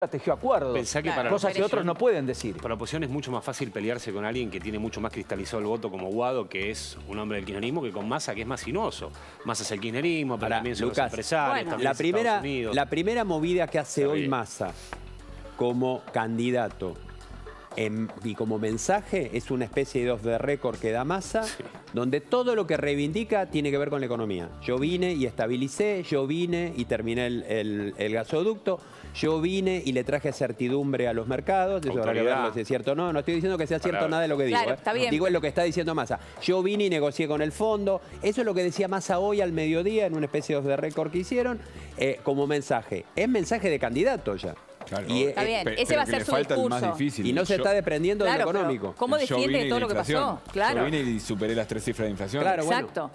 tejió acuerdos, Pensá que para cosas que otros no pueden decir. Para la oposición es mucho más fácil pelearse con alguien que tiene mucho más cristalizado el voto como Guado, que es un hombre del kirchnerismo, que con Massa, que es más sinuoso. Massa es el kirchnerismo, pero también son los empresarios, bueno, también la primera movida que hace hoy bien. Massa como candidato y como mensaje es una especie de off the record que da Massa, donde todo lo que reivindica tiene que ver con la economía. Yo vine y estabilicé, yo vine y terminé el gasoducto, yo vine y le traje certidumbre a los mercados. Eso habrá que verlo si es cierto o no. No estoy diciendo que sea cierto nada de lo que digo. Claro, está bien. Digo es lo que está diciendo Massa. Yo vine y negocié con el fondo. Eso es lo que decía Massa hoy al mediodía en una especie de off the record que hicieron como mensaje. Es mensaje de candidato ya. Claro, Está bien, ese va a ser su discurso. El más difícil. Y no se está desprendiendo de lo Claro, económico. ¿cómo Yo defiende vine y todo la lo que inflación. pasó? Claro. Yo vine y superé las 3 cifras de inflación. Claro, bueno. Exacto.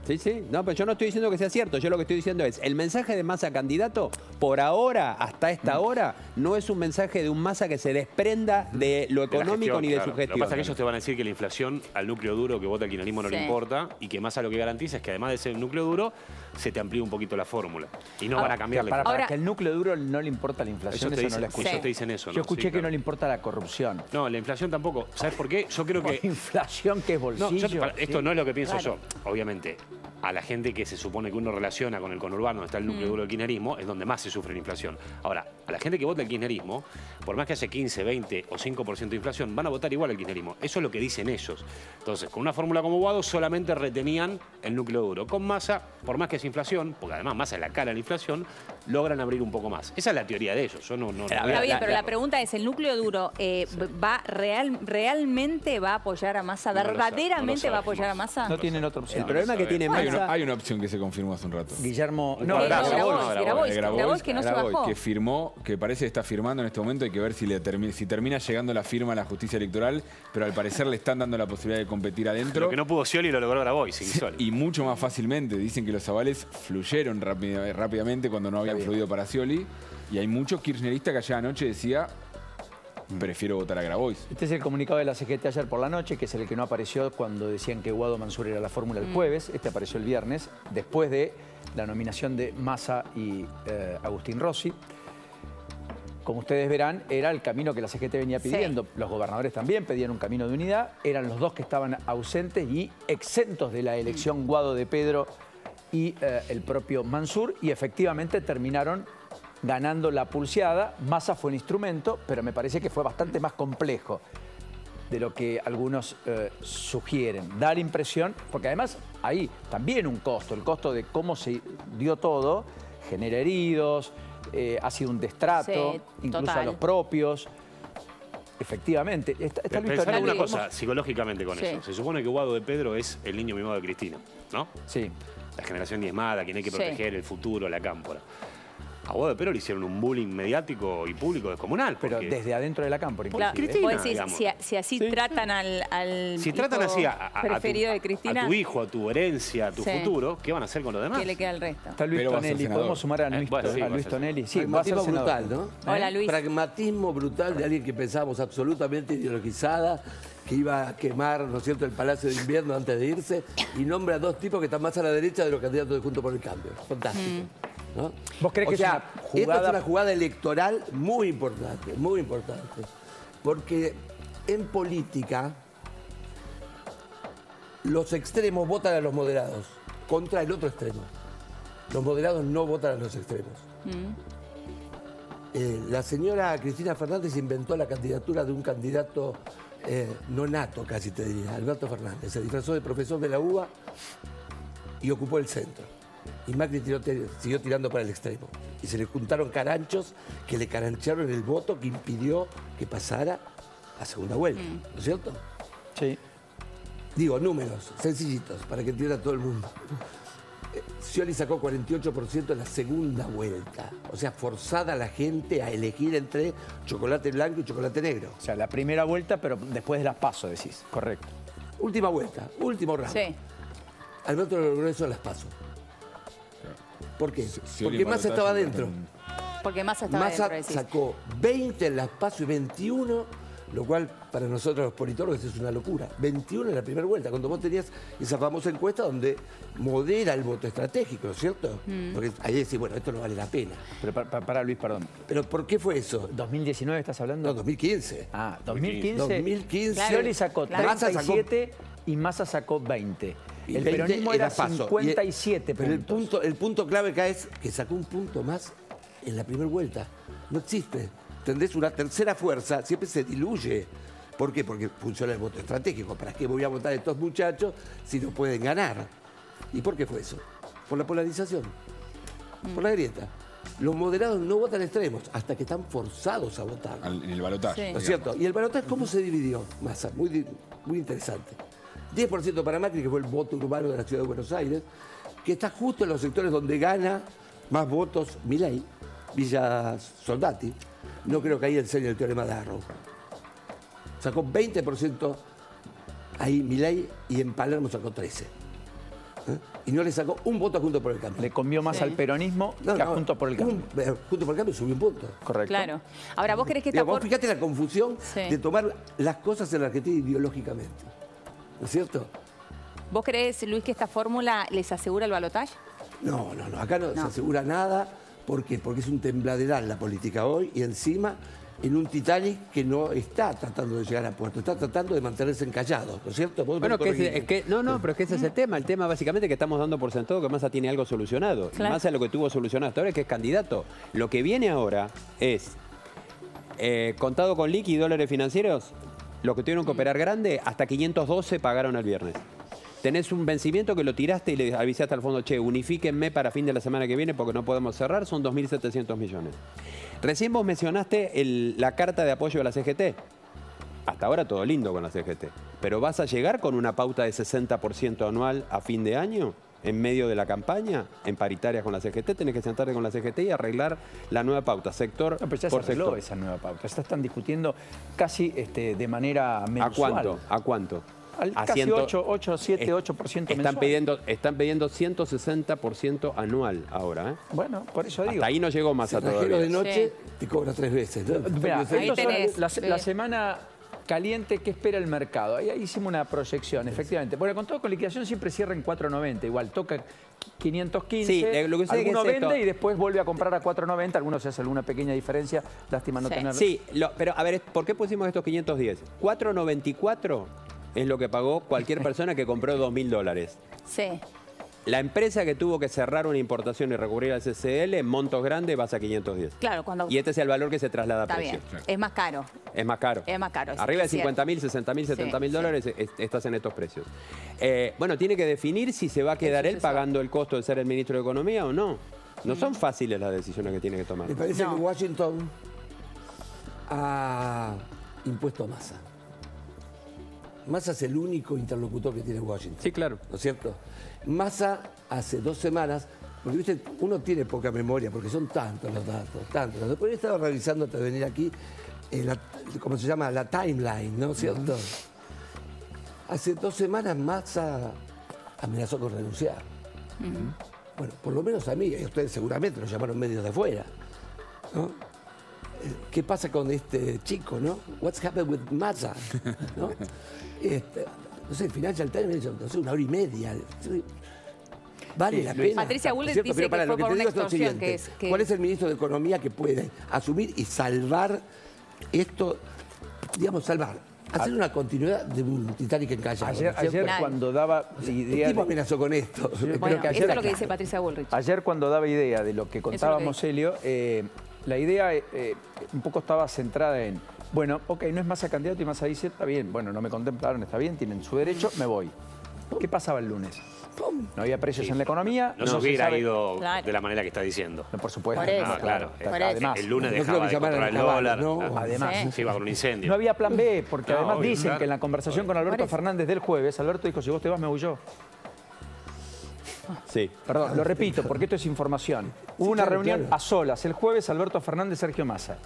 Sí, sí. No, pero yo no estoy diciendo que sea cierto. Yo lo que estoy diciendo es, el mensaje de Massa candidato, por ahora, hasta esta hora, no es un mensaje de un Massa que se desprenda de lo de la económico gestión, ni de claro. su gestión. Lo que pasa es que ellos te van a decir que la inflación al núcleo duro que vota el kirchnerismo no le importa y que Massa lo que garantiza es que además de ser un núcleo duro, se te amplíe un poquito la fórmula. Y no van a cambiar la Para inflación. que el núcleo duro no le importa la inflación, eso no lo escuché. Ellos te dicen eso, ¿no? Yo escuché Sí, que claro. no le importa la corrupción. No, la inflación tampoco. ¿Sabes por qué? Yo creo que... Inflación que es bolsillo. No, esto no es lo que pienso Claro. yo. Obviamente, a la gente que se supone que uno relaciona con el conurbano, donde está el núcleo duro del kirchnerismo, es donde más se sufre la inflación. Ahora, a la gente que vota el kirchnerismo, por más que haya 15, 20 o 5% de inflación, van a votar igual al kirchnerismo. Eso es lo que dicen ellos. Entonces, con una fórmula como Guado, solamente retenían el núcleo duro. Con Massa, por más que es inflación, porque además Massa es la cara de la inflación, logran abrir un poco más. Esa es la teoría de ellos. Yo no Está bien, pero la pregunta es, ¿el núcleo duro realmente va a apoyar a Massa? No lo ¿Verdaderamente sabemos. va a apoyar a Massa? No tienen otra opción. El problema que tiene Massa... Hay una opción que se confirmó hace un rato. Guillermo... No, Grabois, que no se bajó. Que firmó, que parece que está firmando en este momento. Hay que ver si termina llegando la firma a la justicia electoral, pero al parecer le están dando la posibilidad de competir adentro. Lo que no pudo Scioli lo logró Grabois, sin Scioli. Y mucho más fácilmente. Dicen que los avales fluyeron rápidamente cuando no habían fluido para Scioli. Y hay muchos kirchneristas que ayer anoche decía, prefiero votar a Grabois. Este es el comunicado de la CGT ayer por la noche, que es el que no apareció cuando decían que Guado Mansur era la fórmula el jueves. Este apareció el viernes, después de la nominación de Massa y Agustín Rossi. Como ustedes verán, era el camino que la CGT venía pidiendo. Los gobernadores también pedían un camino de unidad. Eran los dos que estaban ausentes y exentos de la elección Guado de Pedro y el propio Mansur. Y efectivamente terminaron ganando la pulseada. Massa fue un instrumento, pero me parece que fue bastante más complejo de lo que algunos sugieren. Da la impresión, porque además hay también un costo, el costo de cómo se dio todo, genera heridos, ha sido un destrato, incluso a los propios. Efectivamente. Está Luis Pensar Tonelli. una cosa, psicológicamente con eso. Se supone que Guado de Pedro es el niño mimado de Cristina, ¿no? Sí. La generación diezmada, quien hay que proteger, el futuro, la cámpora. A Guado de Pedro le hicieron un bullying mediático y público descomunal. Pero desde adentro de la cámpora, Claro, inclusive. vos decís, si así tratan al si tratan así preferido de Cristina, a tu hijo, a tu herencia, a tu futuro, ¿qué van a hacer con los demás? ¿qué le queda al resto? Está Luis Tonelli. ¿Podemos sumar a Luis Tonelli? Sí, va a ser Pragmatismo senador. brutal, ¿no? Hola, Luis. Pragmatismo brutal de alguien que pensábamos absolutamente ideologizada, que iba a quemar, ¿no es cierto?, el Palacio de Invierno antes de irse, y nombra a dos tipos que están más a la derecha de los candidatos de Juntos por el Cambio. Fantástico. ¿No? ¿Vos crees que o sea, es una jugada... esta es una jugada electoral muy importante, muy importante. Porque en política los extremos votan a los moderados contra el otro extremo. Los moderados no votan a los extremos. La señora Cristina Fernández inventó la candidatura de un candidato no nato, casi te diría, Alberto Fernández. Se disfrazó de profesor de la UBA y ocupó el centro. Y Macri siguió tirando para el extremo. Y se le juntaron caranchos que le carancharon el voto que impidió que pasara a segunda vuelta. ¿No es cierto? Sí. Digo, números sencillitos para que entienda todo el mundo. Scioli sacó 48% en la segunda vuelta. O sea, forzada a la gente a elegir entre chocolate blanco y chocolate negro. O sea, la primera vuelta, pero después de las PASO, decís. Correcto. Última vuelta, último round. Sí. Alberto logró eso en las PASO. ¿Por qué? Porque Massa estaba adentro. Porque Massa estaba Massa dentro, decís. sacó 20 en las PASO y 21 Lo cual para nosotros los politólogos es una locura. 21 en la primera vuelta, cuando vos tenías esa famosa encuesta donde modera el voto estratégico, ¿no es cierto? Porque ahí decís, bueno, esto no vale la pena. Pero para Luis, perdón. ¿Pero por qué fue eso? ¿2019 estás hablando? No, 2015. Ah, 2015. 2015. Scioli sacó Massa 37 y Massa sacó 20. Y El 20 peronismo era Paso. 57 Pero puntos. el punto clave acá es que sacó un punto más en la primera vuelta. No existe. ¿Entendés? Una tercera fuerza siempre se diluye. ¿Por qué? Porque funciona el voto estratégico. ¿Para qué voy a votar a estos muchachos si no pueden ganar? ¿Y por qué fue eso? Por la polarización. Por la grieta. Los moderados no votan extremos hasta que están forzados a votar. En el balotaje. Sí. ¿No es cierto? Y el balotaje, ¿cómo se dividió? Massa, muy interesante. 10% para Macri, que fue el voto urbano de la ciudad de Buenos Aires, que está justo en los sectores donde gana más votos Milei, Villa Soldati. No creo que ahí enseñe el teorema de Arrow. Sacó 20% ahí Milei y en Palermo sacó 13%. Y no le sacó un voto a Juntos por el Cambio. Le convió más al peronismo que a Juntos por el Cambio. Juntos por el Cambio subió un punto. Correcto. Claro. Ahora, ¿vos crees que esta Vos fíjate la confusión Sí. de tomar las cosas en la Argentina ideológicamente. ¿No es cierto? ¿Vos crees, Luis, que esta fórmula les asegura el balotaje? No. Acá no se asegura nada. ¿Por qué? Porque es un tembladeral la política hoy y encima en un Titanic que no está tratando de llegar a puerto, está tratando de mantenerse encallado, ¿no es cierto? Vos Bueno, me corregís. pero es que ese es el tema. El tema básicamente que estamos dando por sentado que Massa tiene algo solucionado. Claro. Massa lo que tuvo solucionado hasta ahora es que es candidato. Lo que viene ahora es, contado con liqui y dólares financieros, los que tuvieron que operar grande, hasta 512 pagaron el viernes. Tenés un vencimiento que lo tiraste y le avisaste al fondo, che, unifíquenme para fin de la semana que viene porque no podemos cerrar, son 2.700 millones. Recién vos mencionaste la carta de apoyo a la CGT. Hasta ahora todo lindo con la CGT. Pero ¿vas a llegar con una pauta de 60% anual a fin de año? En medio de la campaña, en paritarias con la CGT, tenés que sentarte con la CGT y arreglar la nueva pauta, sector No, pero ya por se arregló sector. esa nueva pauta. Ya están discutiendo casi de manera mensual. ¿A cuánto? Casi 8, 7, 8% mensual. Están pidiendo 160% anual ahora. Bueno, por eso digo. Hasta ahí no llegó Massa Cerrajero todavía. de noche te cobra 3 veces. ¿no? Mirá, Ahí estos son tenés, la sí. semana caliente, ¿qué espera el mercado? Ahí hicimos una proyección, efectivamente. Bueno, con todo con liquidación siempre cierra en 4.90. Igual toca 515, Sí, lo que sucede alguno es esto. vende y después vuelve a comprar a 4.90. Algunos se hace alguna pequeña diferencia. Lástima no Sí. tener... Sí, pero a ver, ¿por qué pusimos estos 510? 4.94 es lo que pagó cualquier persona que compró $2.000. Sí. La empresa que tuvo que cerrar una importación y recurrir al CCL en montos grandes vas a 510. Claro, cuando... Y este es el valor que se traslada a Está precio. bien. Es más caro. Es más caro. Es más caro, Arriba de es cierto. 50.000, 60.000, 70.000 Sí, dólares estás en estos precios. Bueno, tiene que definir si se va a quedar él pagando el costo de ser el ministro de Economía o no. No son fáciles las decisiones que tiene que tomar. Me parece No. que Washington ha impuesto a Massa. Massa es el único interlocutor que tiene Washington. Sí, claro. ¿No es cierto? Massa hace 2 semanas, porque viste, uno tiene poca memoria, porque son tantos los datos, tantos. Después he estado revisando antes de venir aquí, ¿cómo se llama? La timeline, ¿no es cierto? Hace 2 semanas Massa amenazó con renunciar. Bueno, por lo menos a mí, y a ustedes seguramente lo llamaron medios de afuera, ¿no? ¿Qué pasa con este chico, no? What's happened with Massa? ¿No? No sé, Financial Times, no sé, 1 hora y media. Vale la pena. Patricia Bullrich ¿Cierto? dice Pero para que lo fue que por te una digo es lo extorsión, siguiente. que- ¿Cuál es el ministro de Economía que puede asumir y salvar esto, digamos, hacer una continuidad de un Titanic encallado? Ayer, ¿no es cierto? cuando daba El idea... tipo amenazó con esto. Bueno, que eso ayer es lo que acá- dice Patricia Bullrich. Ayer cuando daba idea de lo que contábamos, dice. Helio, la idea un poco estaba centrada en, bueno, ok, no es Massa candidato y Massa dice, está bien, bueno, no me contemplaron, está bien, tienen su derecho, me voy. ¿Qué pasaba el lunes? No había precios en la economía. No se se hubiera sabe- ido Claro. de la manera que está diciendo. No, por supuesto. Por eso. Ah, claro. Por eso. Además, El lunes No creo dejaba que de llamaran controlar el a Caballo, dólar. no. Además, Sí. Se iba con un incendio. no había plan B, porque No, además obvio, dicen claro. que en la conversación con Alberto Parece. Fernández del jueves, Alberto dijo, si vos te vas, me voy yo. Sí. Perdón, lo repito, porque esto es información. Hubo una claro, reunión claro. a solas el jueves, Alberto Fernández, Sergio Massa,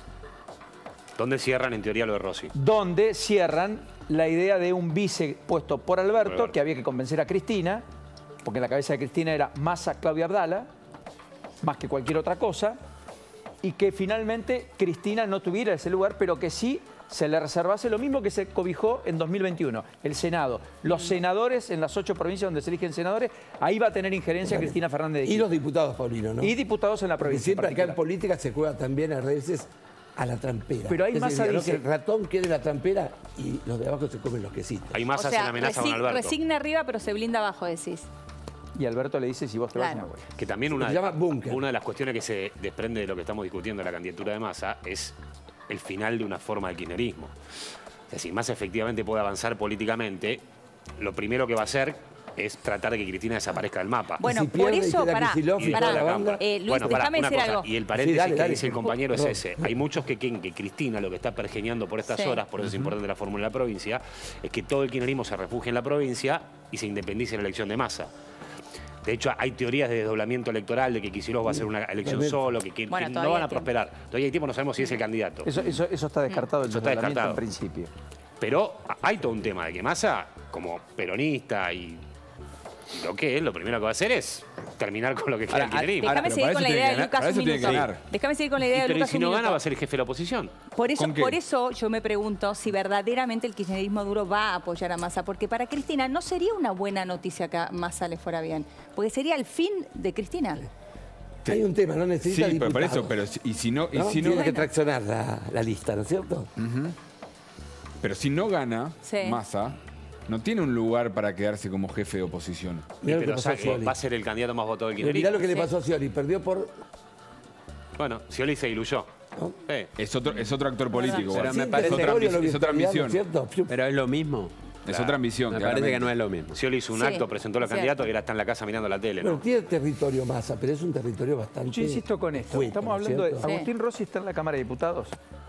¿Dónde cierran en teoría lo de Rossi? donde cierran la idea de un vice puesto por Alberto, que había que convencer a Cristina, porque en la cabeza de Cristina era Massa, Claudia Abdala, más que cualquier otra cosa. y que finalmente Cristina no tuviera ese lugar, pero que sí se le reservase lo mismo que se cobijó en 2021, el Senado. Los senadores en las 8 provincias donde se eligen senadores, ahí va a tener injerencia Cristina Fernández de Y Kirchner. los diputados, Paulino, ¿no? Y diputados en la Porque provincia. siempre acá en política se juega también a veces a la trampera. Pero ahí Massa ¿no? dice- Que el ratón quede en la trampera y los de abajo se comen los quesitos. Hay O más hace sea, la amenaza con Alberto. resigna arriba, pero se blinda abajo, decís. Y Alberto le dice, si vos te vas, Claro. no voy. Que también Se llama búnker. una de las cuestiones que se desprende de lo que estamos discutiendo de la candidatura de Massa es el final de una forma del kirchnerismo. O sea, si Massa efectivamente puede avanzar políticamente, lo primero que va a hacer es tratar de que Cristina desaparezca del mapa. Bueno, si por pierde y eso, queda pará, Kicillof y pará. toda la banda. Luis, Bueno, pará, déjame una decir cosa, algo. y el paréntesis Sí, dale, que dice el compañero es perdón. ese. Hay muchos que creen que Cristina lo que está pergeñando por estas Sí. horas, por eso es importante la fórmula de la provincia, es que todo el kirchnerismo se refugie en la provincia y se independice en la elección de Massa. De hecho, hay teorías de desdoblamiento electoral, de que Kicillof va a hacer una elección También. solo, que Bueno, no todavía van a hay tiempo. prosperar. Todavía hay tiempo, no sabemos si es el candidato. Eso está descartado, el Eso está desdoblamiento descartado. en principio. Pero hay todo un tema de que Massa, como peronista y lo que es, lo primero que va a hacer es terminar con lo que queda Ahora, del kirchnerismo. Déjame pero seguir para con eso la tiene idea que de ganar, Lucas para un eso tiene que minuto. ganar. Déjame seguir con la idea de Pero ¿y Lucas si un no minuto. gana va a ser el jefe de la oposición? ¿Con qué? Por eso yo me pregunto si verdaderamente el kirchnerismo duro va a apoyar a Massa, porque para Cristina no sería una buena noticia que a Massa le fuera bien, porque sería el fin de Cristina. Hay un tema, no Sí, necesita pero por diputados. eso, pero y si no, ¿no? y si no, Tiene que traccionar la lista, ¿no es cierto? pero si no gana Sí. Massa, no tiene un lugar para quedarse como jefe de oposición. Mirá lo que Pero pasó a ¿sabe? Scioli. Va a ser el candidato más votado del Mirá kirchnerismo. lo que le Sí. pasó a Scioli. Perdió por... Bueno, Scioli se diluyó. ¿no? Es otro actor político. Pero igual. me Sí, parece de es otra, Gregorio lo es otra victoriano, ambición. ¿cierto? Pero es lo mismo. Es otra ambición. Me parece que claramente. no es lo mismo. Scioli hizo un Sí, acto, presentó a los es candidatos y ahora está en la casa mirando la tele, Bueno, ¿no? tiene territorio Massa, pero es un territorio bastante... Yo insisto con esto. escueto, Estamos ¿no es hablando de... cierto? Agustín Rossi está en la Cámara de Diputados.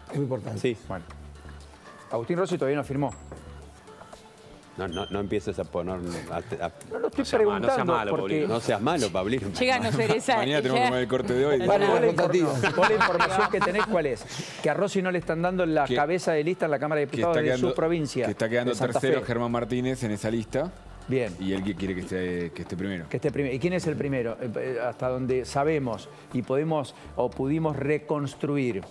Es muy importante. Sí. Bueno. Agustín Rossi todavía no firmó. No empieces a poner... No lo estoy No sea malo, no sea preguntando malo, porque... Paulino. no seas malo, Pablito. Llega a no ser esa. Mañana tenemos que comer el corte de hoy. Vale, Vos la contativa. vos la información que tenés, ¿cuál es? Que a Rossi no le están dando la Que- cabeza de lista en la Cámara de que Diputados está de quedando, su provincia. que está quedando de Santa tercero Fe. Germán Martínez en esa lista Bien. y él que quiere que esté primero. Que esté primero. ¿Y quién es el primero? Hasta donde sabemos y podemos o pudimos reconstruir.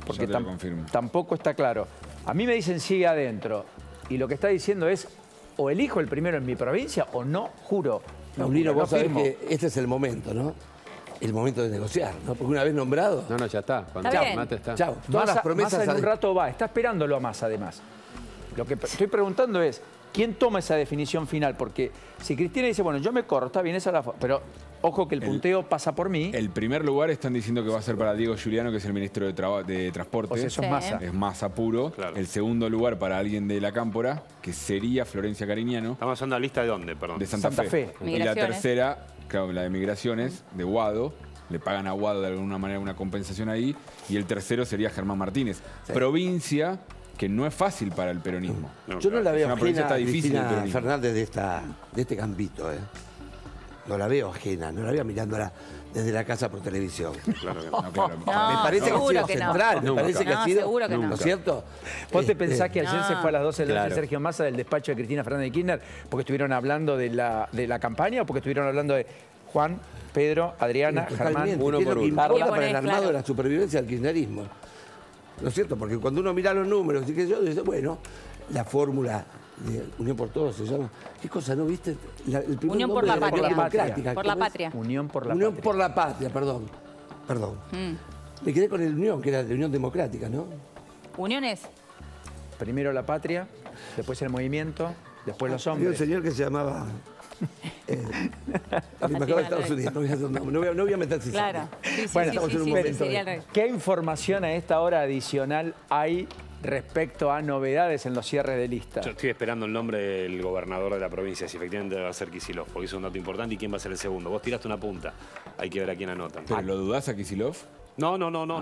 Porque Ya te lo confirmo. tampoco está claro. A mí me dicen sigue adentro. Y lo que está diciendo es o elijo el primero en mi provincia o no, juro. Paulino, No vos sabés firmo. que este es el momento, ¿no? El momento de negociar, ¿no? Porque una vez nombrado, No, ya está. Cuando Está te bien. mate está. chao. Todas las promesas... Massa en un rato va, está esperándolo a Massa además. Lo que estoy preguntando es, ¿quién toma esa definición final? Porque si Cristina dice, bueno, yo me corro, está bien, esa es la... Pero ojo que el punteo pasa por mí. El primer lugar están diciendo que va a ser para Diego Giuliano, que es el ministro de Transporte. O sea, eso es Sí. Massa. Es Massa puro. Claro. El segundo lugar para alguien de la Cámpora, que sería Florencia Cariñano, Estamos hablando de la lista de dónde, perdón. de Santa, Santa Fe. Y la Migraciones. tercera, claro, la de Migraciones, de Guado. Le pagan a Guado de alguna manera una compensación ahí. Y el tercero sería Germán Martínez. Provincia que no es fácil para el peronismo. No, Yo no claro. la veo una provincia ajena a está difícil el Cristina peronismo. Fernández de este gambito, ¿eh? No la veo ajena, no la veo mirándola desde la casa por televisión. Claro que no. No, claro. No, me parece que ha seguro sido que no. central, me Nunca. parece que No, ha sido... seguro que no. ¿No es cierto? ¿Vos te Este, pensás que ayer se fue a las 12 de la noche Claro. Sergio Massa del despacho de Cristina Fernández de Kirchner porque estuvieron hablando de la campaña o porque estuvieron hablando de Juan, Pedro, Adriana, Germán? Totalmente, uno ¿qué es por lo que uno. importa Lo para el ponés, armado claro. de la supervivencia del kirchnerismo? ¿No es cierto? Porque cuando uno mira los números y que yo dice, bueno, la fórmula de Unión por Todos se llama. ¿Qué cosa no viste? El primer Unión por nombre la de patria. Democrática. Por la ¿cómo es? patria. Unión por la Unión Patria. por la Patria, perdón. Perdón. Me quedé con el Unión, que era de Unión Democrática, ¿no? Uniones. Primero la patria, después el movimiento, después los Había un hombres. señor que se llamaba... embajador de Estados Unidos. No voy a meter cizaña. Claro. Sí, sí, Bueno, sí, estamos sí, en un sí, momento sería de- al revés. ¿Qué información a esta hora adicional hay respecto a novedades en los cierres de lista? Yo estoy esperando el nombre del gobernador de la provincia, si efectivamente va a ser Kicillof, porque es un dato importante y quién va a ser el segundo. Vos tiraste una punta, hay que ver a quién anotan. ¿Pero lo dudás a Kicillof? No lo dudo, no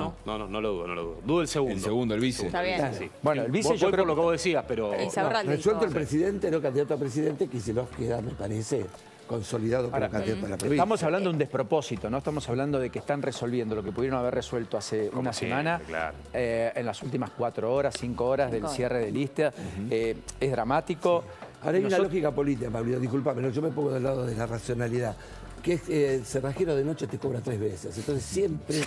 lo dudo. Dudo el segundo. El segundo, el vice. Está bien. Sí. Bueno, el vice Vos yo voy creo por lo que vos decías, pero... Insaurralde Resuelto dijo. el presidente, no candidato a presidente, Kicillof queda, me parece, consolidado como Ahora, candidato a la provincia. Estamos hablando de un despropósito, no estamos hablando de que están resolviendo lo que pudieron haber resuelto hace Como una siempre, semana, claro. en las últimas 4 horas, 5 horas del 5 horas. cierre de lista. Es dramático. Ahora hay una Nosotros- lógica política, Pablo, discúlpame, no, yo me pongo del lado de la racionalidad. que es cerrajero de noche te cobra 3 veces. Entonces siempre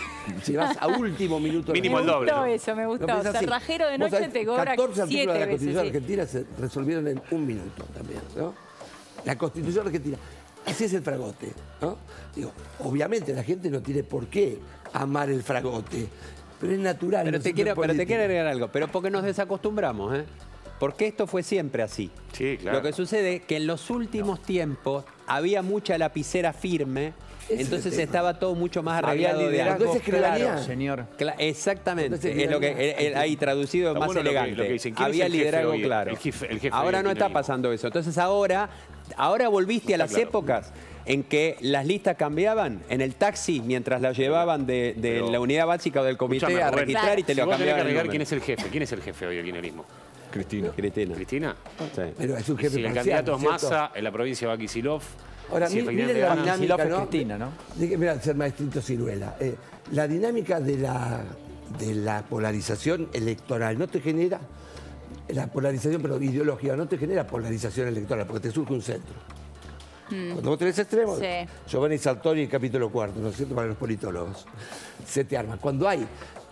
llevas a último minuto. Mínimo el doble. Me gustó ¿no? eso, me gustó. No, pero es así. Cerrajero de Vos noche sabés, te cobra 14 artículos 7 de la veces. Constitución Sí. Argentina se resolvieron en 1 minuto también, ¿no? La Constitución Argentina. Así es el fragote, ¿no? Digo, obviamente la gente no tiene por qué amar el fragote, pero es natural. Pero no te siempre quiero político. agregar algo, pero porque nos desacostumbramos, ¿eh? Porque esto fue siempre así. Sí, claro. Lo que sucede es que en los últimos tiempos había mucha lapicera firme, Ese es entonces el tema. estaba todo mucho más Había arreglado de liderazgo antes. Entonces, escribanía. claro, señor. Exactamente, Entonces, es lo que ahí traducido Está más bueno lo que elegante. dicen. ¿Quién es Había el jefe liderazgo hoy? claro. El jefe ahora del no está kirchnerismo. pasando eso. Entonces ahora volviste a las claro. épocas en que las listas cambiaban en el taxi mientras la llevaban de Pero- la unidad básica o del comité Escuchame, a Rubén, registrar y te si lo vos tenés que cambiaban. el arreglar número. quién es el jefe. ¿Quién es el jefe hoy del kirchnerismo? Cristina. Cristina. ¿Cristina? Sí. Pero es un Y jefe si el parcial, candidato es ¿no es cierto? Massa, en la provincia va Kicillof. Ahora, si miren efectivamente la gana- dinámica, Kicillof es ¿no? Cristina, ¿no? Mira, ser maestrito Ciruela. La dinámica de la polarización electoral no te genera, la polarización, pero ideológica, no te genera polarización electoral, porque te surge un centro. Cuando vos tenés extremos, Sí. Giovanni Sartori, capítulo 4, ¿no es cierto?, para los politólogos, se te arma. Cuando hay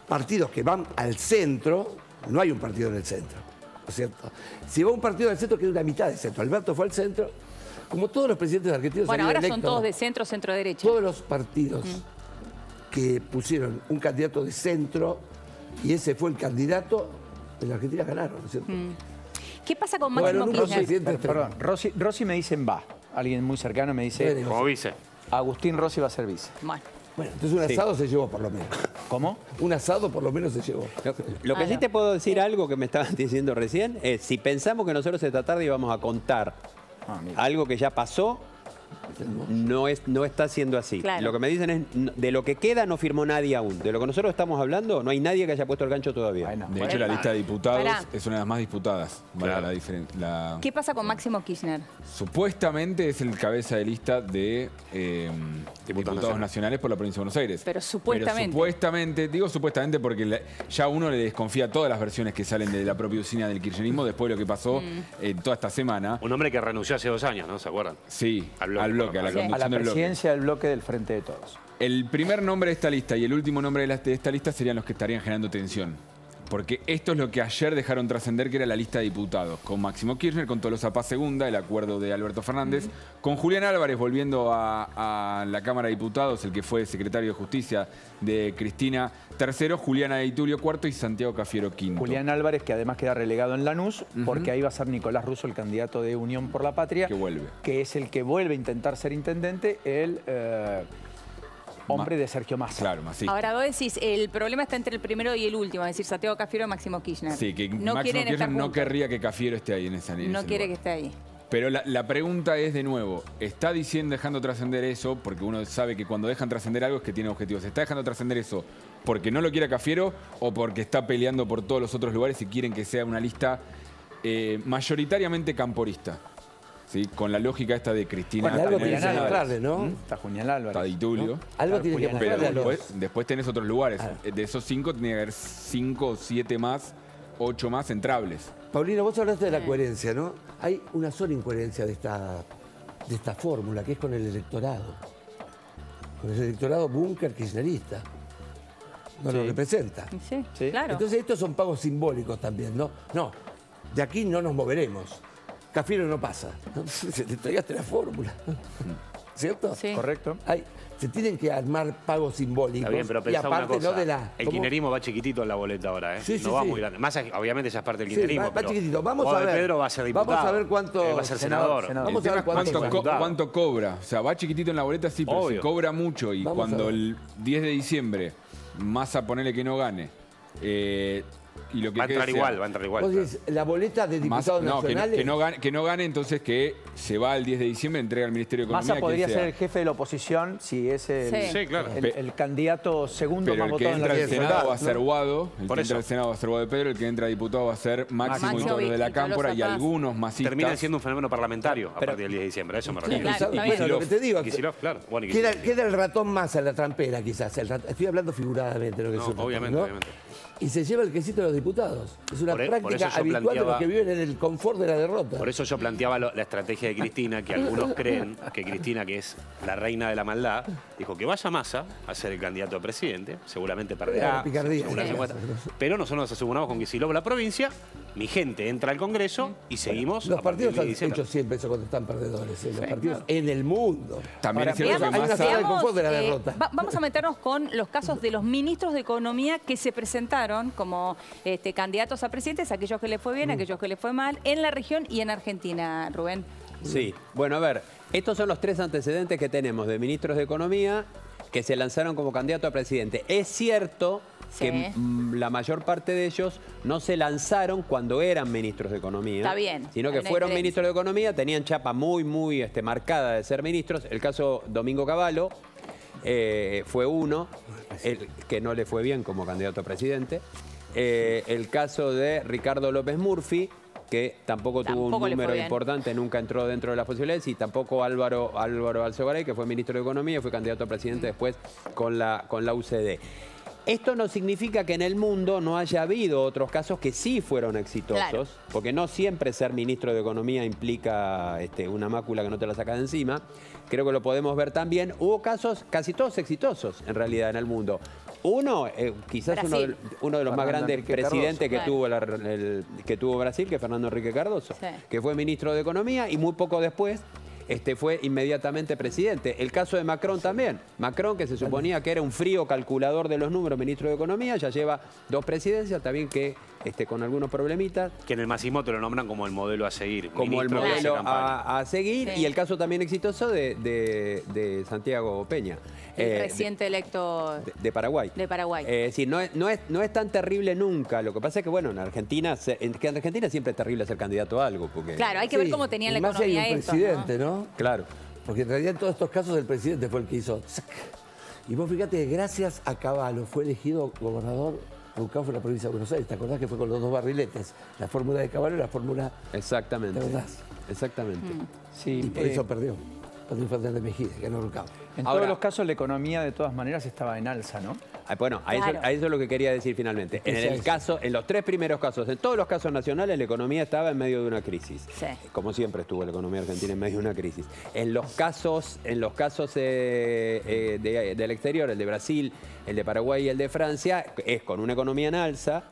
partidos que van al centro, no hay un partido en el centro, ¿no es cierto? Si va un partido al centro, queda una mitad del centro. Alberto fue al centro, como todos los presidentes argentinos. Bueno, salieron ahora son electos, todos de centro, centro-derecha. todos los partidos que pusieron un candidato de centro y ese fue el candidato, en la Argentina ganaron, ¿no es cierto? ¿Qué pasa con Bueno, Máximo un Kirchner? presidente extremo. Perdón, Rossi me dicen va. Alguien muy cercano me dice, Bueno. Como vice. Agustín Rossi va a ser vice. Bueno, Bueno, entonces un asado se llevó por lo menos. ¿Cómo? Un asado por lo menos se llevó. Lo que sí te puedo decir algo que me estaban diciendo recién es, si pensamos que nosotros esta tarde íbamos a contar mira. algo que ya pasó, no está siendo así. Claro. Lo que me dicen es, de lo que queda no firmó nadie aún. De lo que nosotros estamos hablando, no hay nadie que haya puesto el gancho todavía. Bueno. De hecho, la lista de diputados Pará. es una de las más disputadas. Valga Claro. la diferencia. ¿qué pasa con Máximo Kirchner? Supuestamente es el cabeza de lista de diputados nacionales por la provincia de Buenos Aires. Pero supuestamente. Pero supuestamente, digo supuestamente porque ya uno le desconfía todas las versiones que salen de la propia usina del kirchnerismo después de lo que pasó toda esta semana. Un hombre que renunció hace 2 años, ¿no? ¿Se acuerdan? Sí, Al al bloque, bloque, a la sí. A la conducción del bloque. presidencia del bloque del Frente de Todos. El primer nombre de esta lista y el último nombre de esta lista serían los que estarían generando tensión. Porque esto es lo que ayer dejaron trascender, que era la lista de diputados. Con Máximo Kirchner, con Tolosa Paz II, el acuerdo de Alberto Fernández. Con Julián Álvarez volviendo a la Cámara de Diputados, el que fue secretario de Justicia de Cristina III, Juliana de Tulio IV y Santiago Cafiero V. Julián Álvarez, que además queda relegado en Lanús, porque ahí va a ser Nicolás Russo, el candidato de Unión por la Patria. Que vuelve. Que es el que vuelve a intentar ser intendente, el hombre de Sergio Massa. Claro, más sí. Ahora vos decís, el problema está entre el primero y el último, es decir, Santiago Cafiero y Máximo Kirchner. Sí, que no Máximo quieren Kirchner estar no juntos. querría que Cafiero esté ahí en esa No ese quiere lugar. que esté ahí. Pero la pregunta es de nuevo, ¿está dejando trascender eso? Porque uno sabe que cuando dejan trascender algo es que tiene objetivos. ¿Está dejando trascender eso porque no lo quiere Cafiero o porque está peleando por todos los otros lugares y quieren que sea una lista mayoritariamente camporista? ¿Sí? Con la lógica esta de Cristina. Bueno, algo Tanner, tiene que Álvarez. mostrarle, ¿no? Está Julián Álvarez. está Di Tulio. Algo tiene que Julián Pero mostrarle a los... después tenés otros lugares. De esos 5 tiene que haber 5 o 7 más, 8 más entrables. Paulino, vos hablaste de la coherencia, ¿no? Hay una sola incoherencia de esta fórmula, que es con el electorado. Con el electorado búnker kirchnerista. No lo representa. Sí, Sí. claro. Entonces estos son pagos simbólicos también, ¿no? No, de aquí no nos moveremos. Cafiero no pasa. ¿No? Te traigaste la fórmula. ¿Cierto? Sí. Correcto. Se tienen que armar pagos simbólicos. Está bien, pero y pensá una aparte cosa. no de la... El ¿cómo? kirchnerismo va chiquitito en la boleta ahora, ¿eh? Sí, sí, no va sí. muy grande. Más, obviamente ya es parte del Sí, kirchnerismo. va pero chiquitito. Vamos Guado a ver. Pedro va a ser diputado. Vamos a ver cuánto... Va a ser senador. senador. Vamos El a ver tema es cuánto... cuánto cobra. O sea, va chiquitito en la boleta, sí, pero Obvio. si cobra mucho y Vamos a cuando ver. el 10 de diciembre Massa ponele que no gane y lo que Va a quede entrar sea- igual, va a entrar igual. Vos decís, la boleta de Massa- diputados no, nacionales... que no gane, entonces que se va el 10 de diciembre, entrega al Ministerio de Economía. Massa quien podría sea. ser el jefe de la oposición si es el, Sí. Sí, claro. el candidato segundo Pero más el que votado en la entra al elección. Senado va a ser Guado, el Por que entra eso. al Senado va a ser Guado de Pedro, el que entra a diputado va a ser Máximo y Máximo todos los de la y Tolosa Cámpora y Paz. algunos masistas. Termina siendo un fenómeno parlamentario a partir del 10 de diciembre. A eso me refiero. claro, está bien. Bueno, lo que te digo, Kicillof, claro. Bueno, y queda Kicillof. el ratón más en la trampera, quizás. Estoy hablando figuradamente. Lo que No, es un ratón, obviamente, ¿no? obviamente. y se lleva el quesito de los diputados. Es una Por práctica eso yo habitual de los que viven en el confort de la derrota. Por eso yo planteaba la estrategia de Cristina, que algunos creen que Cristina, que es la reina de la maldad, dijo que vaya Massa a ser el candidato a presidente, seguramente perderá, Picardía. según las encuestas, pero nosotros nos aseguramos con que si logra la provincia, mi gente entra al Congreso y seguimos. Los a partir partidos del han 17. hecho siempre eso cuando están perdedores. Los partidos en el mundo. También Ahora, es cierto que hay una Massa... zona de confort de la derrota. Vamos a meternos con los casos de los ministros de Economía que se presentaron como candidatos a presidentes, aquellos que les fue bien, aquellos que les fue mal, en la región y en Argentina, Rubén. Sí, bueno, a ver, estos son los 3 antecedentes que tenemos de ministros de Economía que se lanzaron como candidato a presidente. Es cierto que la mayor parte de ellos no se lanzaron cuando eran ministros de Economía. Está bien. Sino que Hay una fueron diferencia. ministros de Economía, tenían chapa muy marcada de ser ministros. El caso Domingo Cavallo fue uno, el que no le fue bien como candidato a presidente. El caso de Ricardo López Murphy, que tampoco tuvo un le fue número bien. importante, nunca entró dentro de las posibilidades, y tampoco Álvaro Alzogaray, que fue ministro de Economía y fue candidato a presidente después con la UCD. Esto no significa que en el mundo no haya habido otros casos que sí fueron exitosos, Claro. porque no siempre ser ministro de Economía implica una mácula que no te la sacas de encima. Creo que lo podemos ver también. Hubo casos casi todos exitosos, en realidad, en el mundo. Uno, quizás Brasil. uno de los más Fernando grandes Enrique presidentes Cardoso. que tuvo Brasil, que es Fernando Enrique Cardoso, Sí. que fue ministro de Economía y muy poco después fue inmediatamente presidente. El caso de Macron también. Macron, que se suponía que era un frío calculador de los números, ministro de Economía, ya lleva 2 presidencias, también que con algunos problemitas, Que en el Massimo te lo nombran como el modelo a seguir. como el ministro que hace modelo campaña. a seguir. Sí. Y el caso también exitoso de Santiago Peña. El presidente electo de Paraguay. de Paraguay. Sí, no es tan terrible nunca. Lo que pasa es que, bueno, en Argentina siempre es terrible ser candidato a algo. Porque, Claro, hay que ver Sí, cómo tenían la y más si hay economía un esto, presidente, ¿no? Claro. Porque en realidad en todos estos casos el presidente fue el que hizo ¡zac! Y vos fíjate que gracias a Cavallo fue elegido gobernador Rucao fue la provincia de Buenos Aires. ¿Te acordás que fue con los 2 barriletes? La fórmula de Cavallo y la fórmula Exactamente. de verdad. Exactamente. Sí, Y por eso perdió. Perdió Fernández Mejía, ganó Rucao. en Ahora- todos los casos la economía de todas maneras estaba en alza, ¿no? Bueno, Claro. a eso es lo que quería decir finalmente. En los 3 primeros casos, en todos los casos nacionales, la economía estaba en medio de una crisis. Sí. Como siempre estuvo la economía argentina en medio de una crisis. En los casos del exterior, el de Brasil, el de Paraguay y el de Francia, es con una economía en alza.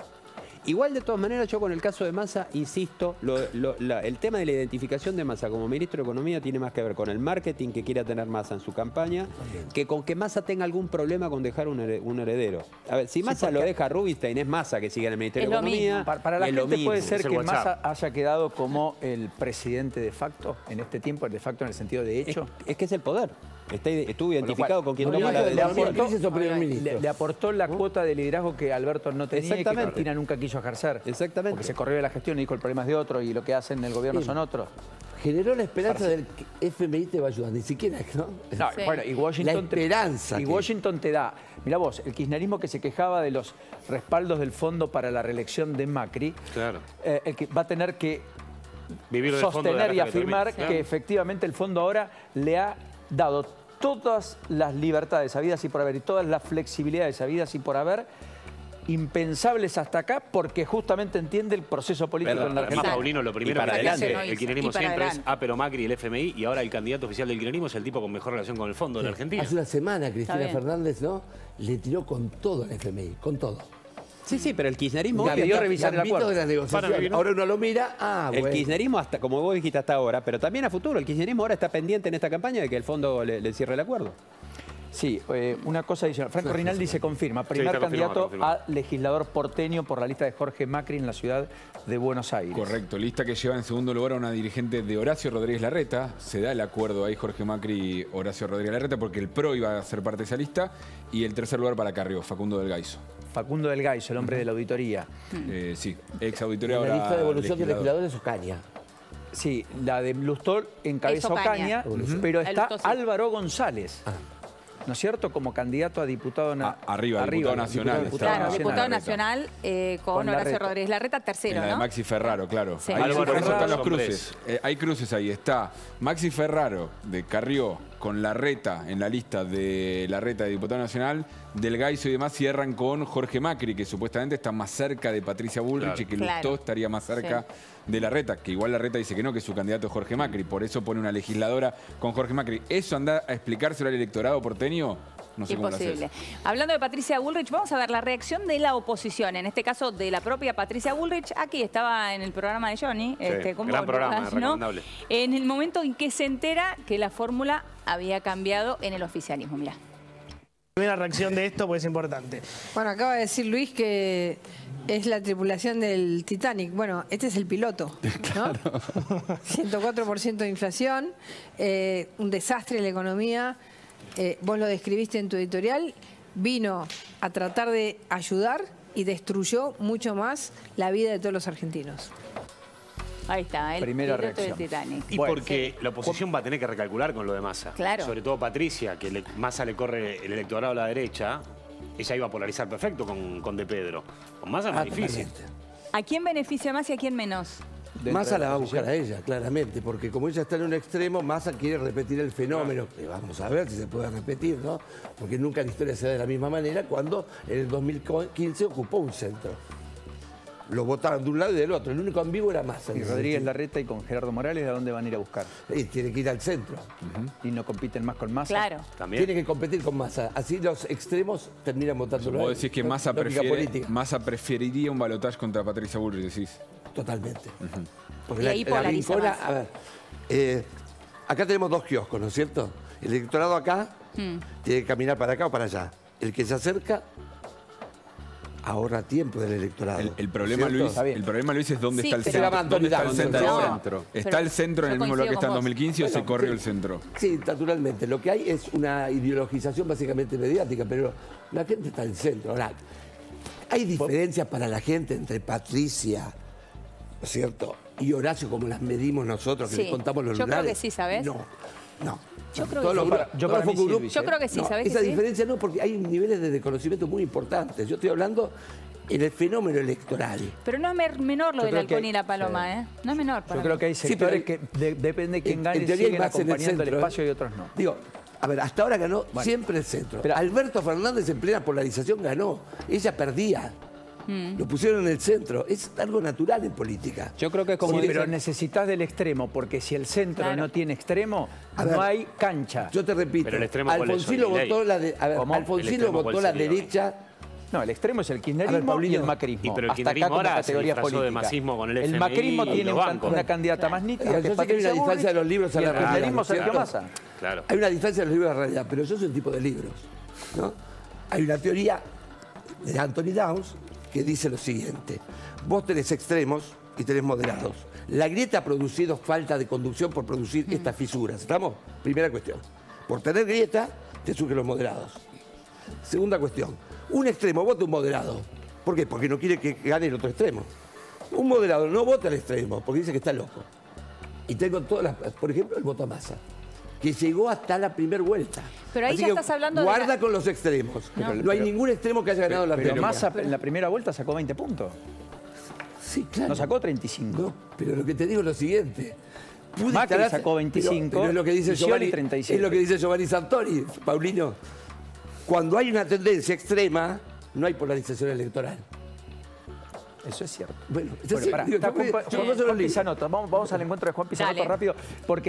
Igual, de todas maneras, yo con el caso de Massa, insisto, el tema de la identificación de Massa como ministro de Economía tiene más que ver con el marketing que quiera tener Massa en su campaña, que con que Massa tenga algún problema con dejar un heredero. A ver, si Massa lo deja a Rubinstein, es Massa que sigue en el Ministerio Es de lo Economía. mismo. Para la es lo gente puede mismo. ser Es el que WhatsApp. Massa haya quedado como el presidente de facto en este tiempo, el de facto en el sentido de hecho. Es que es el poder. Estuvo identificado con quien No, toma la le decisión. aportó crisis o primer ministro. Le aportó la cuota de liderazgo que Alberto no tenía y que Exactamente. Cristina nunca quiso ejercer. Exactamente. Porque se corrió de la gestión y dijo el problema es de otro y lo que hacen en el gobierno Sí. son otros. Generó la esperanza del que FMI te va a ayudar. Ni siquiera, ¿no? No, Sí. bueno, y Washington, La esperanza y que- Washington te da. Mirá vos, el kirchnerismo que se quejaba de los respaldos del fondo para la reelección de Macri, Claro. el que va a tener que Vivir del fondo de la sostener y caja que afirmar termina. que Claro. efectivamente el fondo ahora le ha dado todas las libertades habidas y por haber y todas las flexibilidades habidas y por haber impensables hasta acá porque justamente entiende el proceso político Verdad. en la Además, Argentina. Paulino, lo primero para que adelante. dice No hizo. el kirchnerismo Y para siempre es adelante. pero Macri y el FMI, y ahora el candidato oficial del kirchnerismo es el tipo con mejor relación con el fondo de la Argentina. Hace una semana Cristina bien. Fernández, ¿no? Le tiró con todo al FMI, con todo. Sí, pero el kirchnerismo... Gambito pidió revisar el Gambito acuerdo. de la Para negociación. mí, ¿no? Ahora uno lo mira, El bueno. kirchnerismo, hasta, como vos dijiste hasta ahora, pero también a futuro, el kirchnerismo ahora está pendiente en esta campaña de que el fondo le cierre el acuerdo. Sí, una cosa adicional. Franco Rinaldi se confirma, primer está confirmado, candidato confirmado. a legislador porteño por la lista de Jorge Macri en la ciudad de Buenos Aires. Correcto, lista que lleva en segundo lugar a una dirigente de Horacio Rodríguez Larreta. Se da el acuerdo ahí Jorge Macri y Horacio Rodríguez Larreta porque el PRO iba a ser parte de esa lista. Y el tercer lugar para Carrió, Facundo del Gaiso. Facundo del Gaiso, el hombre de la auditoría. Sí, ex auditoría En ahora la lista de evolución de legislador. legisladores Ocaña. Sí, la de Lustol encabeza Es Ocaña. Ocaña, pero El está Lustol, sí. Álvaro González. ¿No es cierto? Como candidato a diputado Arriba, diputado nacional. Claro, Está diputado Larreta. nacional con Con Horacio Larreta. Rodríguez Larreta, tercero, En la de ¿no? Maxi Ferraro, claro. Sí. Ahí Álvaro por eso están los Ferraro, cruces. Hay cruces ahí. Está Maxi Ferraro, de Carrió, con Larreta en la lista de Larreta de diputado nacional, Del Gaizo y demás cierran con Jorge Macri, que supuestamente está más cerca de Patricia Bullrich y que Lustó estaría más cerca de Larreta, que igual Larreta dice que no, que su candidato es Jorge Macri, por eso pone una legisladora con Jorge Macri. ¿Eso anda a explicárselo al electorado porteño? No sé imposible. Hablando de Patricia Bullrich, vamos a ver la reacción de la oposición, en este caso de la propia Patricia Bullrich. Aquí estaba en el programa de Johnny. Gran programa, ¿no? Recomendable. En el momento en que se entera que la fórmula había cambiado en el oficialismo. Mirá. La reacción de esto pues es importante. Bueno, acaba de decir Luis que es la tripulación del Titanic. Bueno, este es el piloto, ¿no? 104% de inflación, un desastre en la economía. Vos lo describiste en tu editorial. Vino a tratar de ayudar y destruyó mucho más la vida de todos los argentinos. Ahí está, el Primera piloto reacción. del Titanic. Y porque la oposición va a tener que recalcular con lo de Massa. Claro. Sobre todo Patricia, que Massa le corre el electorado a la derecha. Ella iba a polarizar perfecto con De Pedro. Con Massa es más difícil. ¿A quién beneficia más y a quién menos? Massa la va a buscar a ella, claramente, porque como ella está en un extremo, Massa quiere repetir el fenómeno, que vamos a ver si se puede repetir, ¿no? Porque nunca la historia se da de la misma manera, cuando en el 2015 ocupó un centro. Lo votaron de un lado y del otro, el único ambiguo era Massa. Y Rodríguez Larreta y con Gerardo Morales, ¿a dónde van a ir a buscar? Y tiene que ir al centro. Y no compiten más con Massa. Claro. También. Tiene que competir con Massa. Así los extremos terminan votando. Vos decís que Massa preferiría un balotaje contra Patricia Bullrich, decís. Totalmente. Y ahí polariza Rincona, más. a ver, acá tenemos dos kioscos, ¿no es cierto? El electorado acá tiene que caminar para acá o para allá. El que se acerca ahorra tiempo del electorado. El problema, Luis, es dónde está el pero- centro. ¿Dónde está el centro? No, ¿Está el centro en el mismo lugar que está en 2015 o se corrió el centro? Sí, naturalmente. Lo que hay es una ideologización básicamente mediática, pero la gente está en el centro. Ahora, hay diferencias para la gente entre Patricia, ¿no es cierto?, y Horacio, como las medimos nosotros, que Sí. les contamos los Yo creo lugares. que sí, ¿sabes? No. Yo creo Todos que los sí. grupos- Yo todos para los mí focus sí, group- Luis, Yo creo que sí, ¿sabés que esa sí? diferencia no, porque hay niveles de desconocimiento muy importantes. Yo estoy hablando en el fenómeno electoral. Pero no es menor lo Yo del creo que- halcón y la paloma, ¿eh? No es menor para Yo creo mí. que hay Sí, sectores pero que depende de quién En gane, teoría hay siguen más en el acompañando el centro, espacio y otros no. Digo, a ver, hasta ahora ganó siempre el centro. Pero- Alberto Fernández en plena polarización ganó. Ella perdía. Lo pusieron en el centro. Es algo natural en política. Yo creo que es como Sí, dicen- pero necesitas del extremo, porque si el centro Claro. no tiene extremo, A ver, no hay cancha. Yo te repito, Pero el extremo, ¿cuál es? Alfonsín lo Milei. votó la ¿Cómo? El Alfonsín lo extremo, votó ¿cuál la sería? derecha. No, el extremo es el A kirchnerismo ver, Paulino. y el macrismo. Y pero el Hasta acá kirchnerismo como ahora se categoría disfrazó de política. masismo con el El FMI macrismo y tiene los bancos. una candidata más nítida, A ver, que es yo sé que hay una Patricia distancia de los Bullrich, libros a y la el realidad, kirchnerismo ¿no es Sergio cierto? Massa. Claro. Hay una distancia de los libros a la realidad, pero yo soy un tipo de libros, ¿no? Hay una teoría de Anthony Downs que dice lo siguiente. Vos tenés extremos y tenés moderados. La grieta ha producido falta de conducción por producir estas fisuras. ¿Estamos? Primera cuestión. Por tener grieta, te surgen los moderados. Segunda cuestión. Un extremo vota un moderado. ¿Por qué? Porque no quiere que gane el otro extremo. Un moderado no vota al extremo porque dice que está loco. Y tengo todas las... Por ejemplo, el voto a Massa, que llegó hasta la primera vuelta. Pero ahí Así ya que estás hablando de guarda la- con los extremos. No. No hay ningún extremo que haya ganado la Pero primera. Massa en la primera vuelta sacó 20 puntos. Sí, claro. No sacó 35. No, pero lo que te digo es lo siguiente. Pude Macri estar- sacó 25, pero es lo que dice y Scioli Giovanni, 37. es lo que dice Giovanni Sartori, Paulino. Cuando hay una tendencia extrema, no hay polarización electoral. Eso es cierto. Bueno, Bueno, pará, digo, está yo me- Juan yo paso los Juan libros. Pisanoto. Vamos al encuentro de Juan Pisanoto Dale. rápido, porque